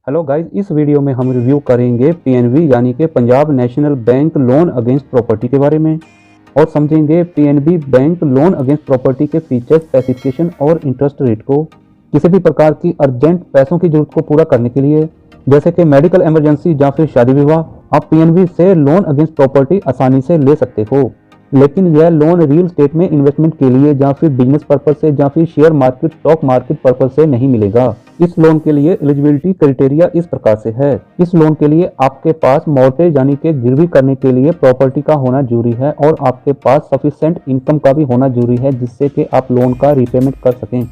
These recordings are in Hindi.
हेलो गाइस, इस वीडियो में हम रिव्यू करेंगे पीएनबी यानी कि Punjab national bank loan against property के बारे में और समझेंगे PNB bank loan against property के फीचर्स, स्पेसिफिकेशन और इंटरेस्ट रेट को। किसी भी प्रकार की अर्जेंट पैसों की जरूरत को पूरा करने के लिए, जैसे कि मेडिकल इमरजेंसी या फिर शादी विवाह, आप पीएनबी से लोन अगेंस्ट प्रॉपर्टी आसानी से ले सकते हो। लेकिन यह लोन रियल स्टेट में इन्वेस्टमेंट के लिए या फिर बिजनेस पर्पज से या फिर share market, stock market purpose से नहीं मिलेगा। इस लोन के लिए एलिजिबिलिटी क्राइटेरिया इस प्रकार से है। इस लोन के लिए आपके पास मॉर्गेज यानी कि गिरवी करने के लिए प्रॉपर्टी का होना जरूरी है और आपके पास सफिशिएंट इनकम का भी होना जरूरी है, जिससे कि आप लोन का रीपेमेंट कर सकें।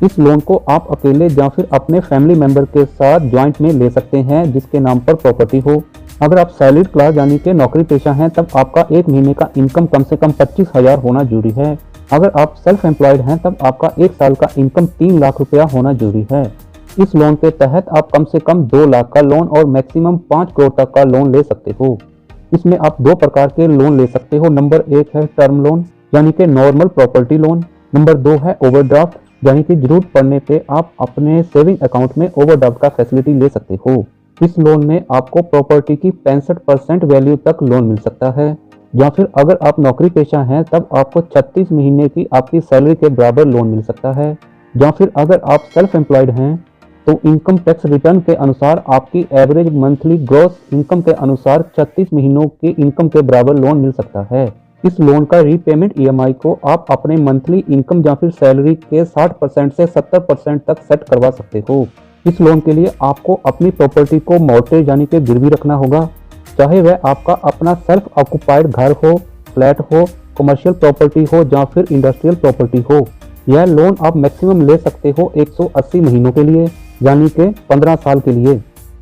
इस लोन को आप अकेले या फिर अपने फैमिली मेंबर के साथ ज्वाइंट में ले सकते हैं जिसके नाम पर प्रॉपर्टी हो। अगर आप सैलरीड क्लास यानी कि नौकरी पेशा हैं, तब आपका एक महीने का इनकम कम से कम 25,000 होना जरूरी है। अगर आप सेल्फ एम्प्लॉयड हैं, तब आपका एक साल का इनकम 3 लाख रुपया होना जरूरी है। इस लोन के तहत आप कम से कम 2 लाख का लोन और मैक्सिमम 5 करोड़ तक का लोन ले सकते हो। इसमें आप 2 प्रकार के लोन ले सकते हो। नंबर 1 है टर्म लोन यानी कि नॉर्मल प्रॉपर्टी लोन। नंबर 2 है ओवरड्राफ्ट यानी कि जरूरत पड़ने पे आप अपने सेविंग अकाउंट में ओवरड्राफ्ट का फैसिलिटी ले सकते हो। इस लोन में आपको प्रॉपर्टी की 65% वैल्यू तक लोन मिल सकता है। या फिर अगर आप नौकरी पेशा हैं, तब आपको 36 महीने की आपकी सैलरी के बराबर लोन मिल सकता है। या फिर अगर आप सेल्फ एम्प्लॉयड हैं, तो इनकम टैक्स रिटर्न के अनुसार आपकी एवरेज मंथली ग्रॉस इनकम के अनुसार 36 महीनों की इनकम के बराबर लोन मिल सकता है। इस लोन का रीपेमेंट ईएमआई को आप अपने मंथली इनकम या फिर सैलरी के 60% से 70% तक सेट करवा सकते हो। इस लोन के लिए आपको अपनी प्रॉपर्टी को मॉर्गेज यानी कि गिरवी रखना होगा, चाहे वह आपका अपना सेल्फ ऑक्युपाइड घर हो, फ्लैट हो, कमर्शियल प्रॉपर्टी हो या फिर इंडस्ट्रियल प्रॉपर्टी हो। यह लोन आप मैक्सिमम ले सकते हो 180 महीनों के लिए यानी कि 15 साल के लिए,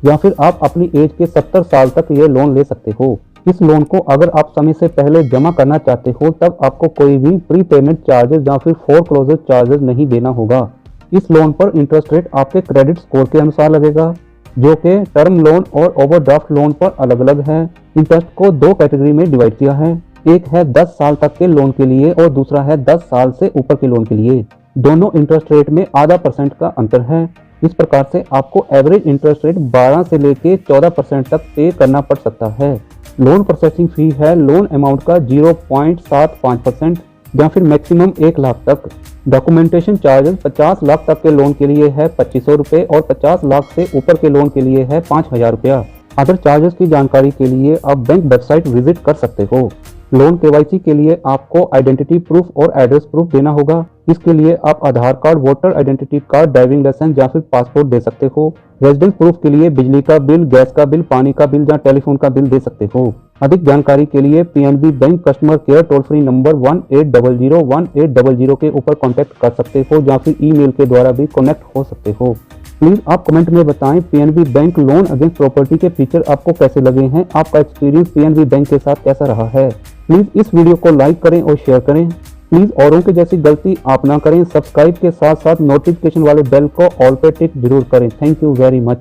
या फिर आप अपनी एज के 70 साल तक ये लोन ले सकते हो। इस लोन को अगर आप समय से पहले जमा करना चाहते हो, तब आपको कोई भी प्री पेमेंट चार्जेस या फिर फोरक्लोजर चार्जेस नहीं देना होगा। इस लोन पर इंटरेस्ट रेट आपके क्रेडिट स्कोर के अनुसार लगेगा, जो कि टर्म लोन और ओवरड्राफ्ट लोन पर अलग अलग है। इंटरेस्ट को 2 कैटेगरी में डिवाइड किया है। एक है 10 साल तक के लोन के लिए और दूसरा है 10 साल से ऊपर के लोन के लिए। दोनों इंटरेस्ट रेट में आधा % का अंतर है। इस प्रकार से आपको एवरेज इंटरेस्ट रेट 12 से लेके 14% तक पे करना पड़ सकता है। लोन प्रोसेसिंग फी है लोन अमाउंट का 0.75% या फिर मैक्सिमम 1 लाख तक। डॉक्यूमेंटेशन चार्जेस 50 लाख तक के लोन के लिए है 2500 रुपये और 50 लाख से ऊपर के लोन के लिए है 5000 रुपया। अदर चार्जेस की जानकारी के लिए आप बैंक वेबसाइट विजिट कर सकते हो। लोन केवाईसी के लिए आपको आइडेंटिटी प्रूफ और एड्रेस प्रूफ देना होगा। इसके लिए आप Aadhaar card, voter identity card, driving licence या फिर पासपोर्ट दे सकते हो। रेजिडेंस प्रूफ के लिए बिजली का बिल, गैस का बिल, पानी का बिल या टेलीफोन का बिल दे सकते हो। अधिक जानकारी के लिए PNB bank customer care toll free number 18001800 के ऊपर कॉन्टैक्ट कर सकते हो या फिर ईमेल के द्वारा भी कनेक्ट हो सकते हो। प्लीज आप कमेंट में बताएं PNB bank loan against property के फीचर आपको कैसे लगे हैं। आपका एक्सपीरियंस पीएनबी बैंक के साथ कैसा रहा है। प्लीज इस वीडियो को लाइक करें और शेयर करें। प्लीज औरों के जैसी गलती आप ना करें। सब्सक्राइब के साथ साथ नोटिफिकेशन वाले बेल को ऑल पे टिक जरूर करें। Thank you very much.